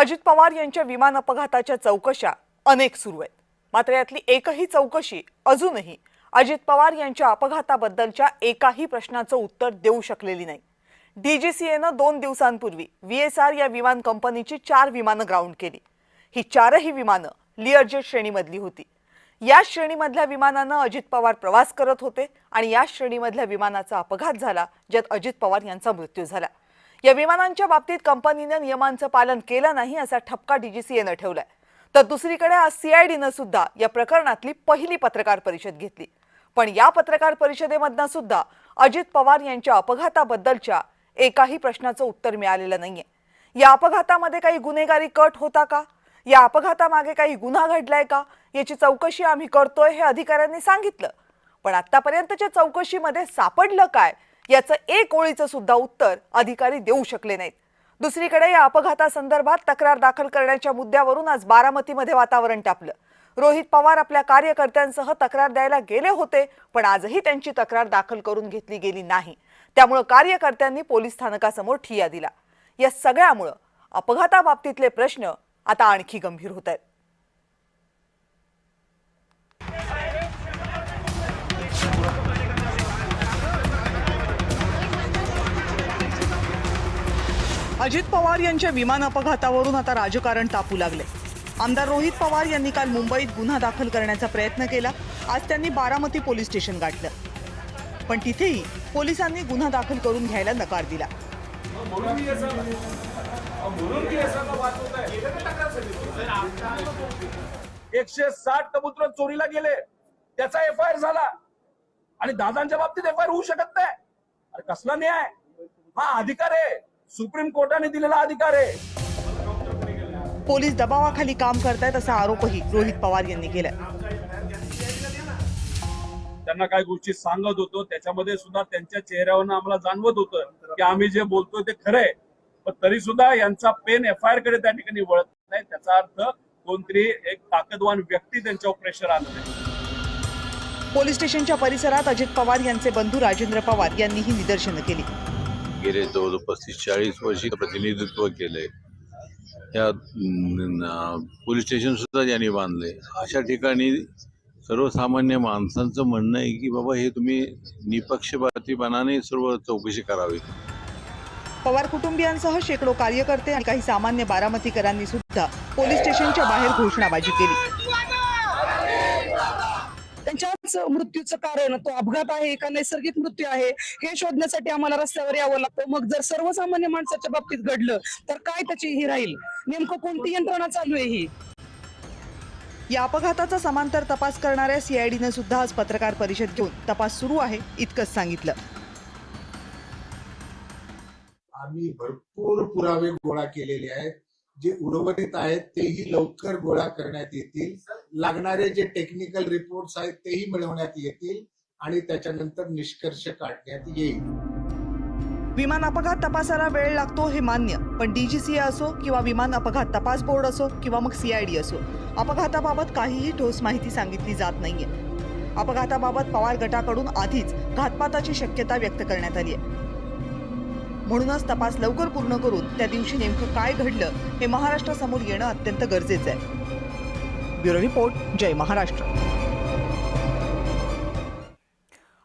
अजित पवार यांच्या विमान अपघाताच्या चौकशा अनेक सुरू आहेत। मात्र यातली एकही चौकशी अजूनही अजित पवार यांच्या अपघाताबद्दलच्या एकाही प्रश्नाचं उत्तर देऊ शकलेली नाही। डीजीसीएने 2 दिवसांपूर्वी VSR या विमान कंपनीची 4 विमानं ग्राउंड केली। ही 4ही विमानं लिअरजेट श्रेणीमधली होती। या श्रेणीमधल्या विमानानं अजित पवार प्रवास करत होते आणि या श्रेणीमधल्या विमानाचा अपघात झाला, ज्यात अजित पवार यांचा मृत्यू झाला। या विमानांच्या बाबतीत कंपनीने नियमांचं पालन केलं नाही असा ठपका डीजीसीएने ठेवलाय। तर दुसरीकडे आज सीआयडीने सुद्धा या प्रकरणातली पहिली पत्रकार परिषद घेतली। पण या पत्रकार परिषदेमधनं सुद्धा अजित पवार यांच्या अपघाताबद्दलच्या एकाही प्रश्नाचं उत्तर मिळालेलं नाहीये। या अपघातामध्ये काही गुन्हेगारी कट होता का, या अपघातामागे काही गुन्हा घडलाय का, याची चौकशी आम्ही करतोय हे अधिकाऱ्यांनी सांगितलं। पण आतापर्यंतच्या चौकशीमध्ये सापडलं काय याचं एक ओळीचं सुद्धा उत्तर अधिकारी देऊ शकले नाहीत। दुसरीकडे या अपघातासंदर्भात तक्रार दाखल करण्याच्या मुद्द्यावरून आज बारामतीमध्ये वातावरण तापलं। रोहित पवार आपल्या कार्यकर्त्यांसह तक्रार द्यायला गेले होते, पण आजही त्यांची तक्रार दाखल करून घेतली गेली नाही। त्यामुळे कार्यकर्त्यांनी पोलीस स्थानकासमोर ठिय्या दिला। या सगळ्यामुळे अपघाताबाबतीतले प्रश्न आता आणखी गंभीर होत आहेत। अजित पवार यांच्या विमान अपघातावरून आता राजकारण तापू लागले। आमदार रोहित पवार यांनी काल मुंबईत गुन्हा दाखल करण्याचा प्रयत्न केला। आज त्यांनी बारामती पोलीस स्टेशन गाठलं, पण तिथेही पोलिसांनी गुन्हा दाखल करून घ्यायला नकार दिला। 160 कबूतर चोरीला गेले, त्याचा एफआयआर झाला आणि दादांच्या बाबतीत एफआयआर होऊ शकत नाही। अरे कसला न्याय? हा अधिकार आहे, सुप्रीम कोर्टाने दिलेला अधिकार आहे। पोलीस दबावाखाली काम करतायत असा आरोपही रोहित पवार यांनी केला। त्यांना काही गोष्टी सांगत होतो, त्याच्यामध्ये सुद्धा त्यांच्या चेहऱ्यावरून आम्हाला जाणवत होतं की आम्ही जे बोलतोय ते खरंय, पण तरी सुद्धा यांचा पेन एफआयआर कडे त्या ठिकाणी वळत नाही। त्याचा अर्थ कोणतरी एक ताकदवान व्यक्ती त्यांच्यावर प्रेशर आणत आहे। पोलीस स्टेशनच्या परिसरात अजित पवार यांचे बंधू राजेंद्र पवार यांनी ही निदर्शनं केली। गेले 35-40 वर्षी प्रतिनिधित्व केले। या पोलीस स्टेशन सुद्धा ज्यांनी बांधले, अशा ठिकाणी सर्वसामान्य माणसांचं म्हणणं आहे की बाबा हे तुम्ही निपक्षपातीपणाने सर्व चौकशी करावी। पवार कुटुंबियांसह शेकडो कार्यकर्ते आणि काही सामान्य बारामतीकरांनी सुद्धा पोलीस स्टेशनच्या बाहेर घोषणाबाजी केली। त्यांच्याच मृत्यूचं कारण तो अपघात आहे का नैसर्गिक मृत्यू आहे हे शोधण्यासाठी आम्हाला रस्त्यावर यावं लागतं। मग जर सर्वसामान्य माणसाच्या बाबतीत घडलं तर काय त्याची ही राहील? नेमकं कोणती यंत्रणा चालू आहे ही? या अपघाताचा समांतर तपास करणाऱ्या सीआयडीने सुद्धा आज पत्रकार परिषद घेऊन तपास सुरू आहे इतकंच सांगितलं। आम्ही भरपूर पुरावे गोळा केलेले आहेत, जे उर्वरित आहेत तेही लवकर गोळा करण्यात येतील। लागणारे जे टेक्निकल रिपोर्ट्स आहेत तेही मिळवण्यात येतील आणि त्याच्यानंतर निष्कर्ष काढण्यात येईल। विमान अपघात तपासाला वेळ लागतो हे मान्य, पण डीजीसीए असो किंवा विमान अपघात तपास बोर्ड असो किंवा मग सीआयडी असो, अपघाताबाबत काहीही ठोस माहिती सांगितली जात नाहीये। अपघाताबाबत पवार गटाकडून आधीच घातपाताची शक्यता व्यक्त करण्यात आली आहे। म्हणूनच तपास लवकर पूर्ण करून त्या दिवशी नेमकं काय घडलं हे महाराष्ट्रासमोर येणं अत्यंत गरजेचं आहे। ब्युरो रिपोर्ट, जय महाराष्ट्र।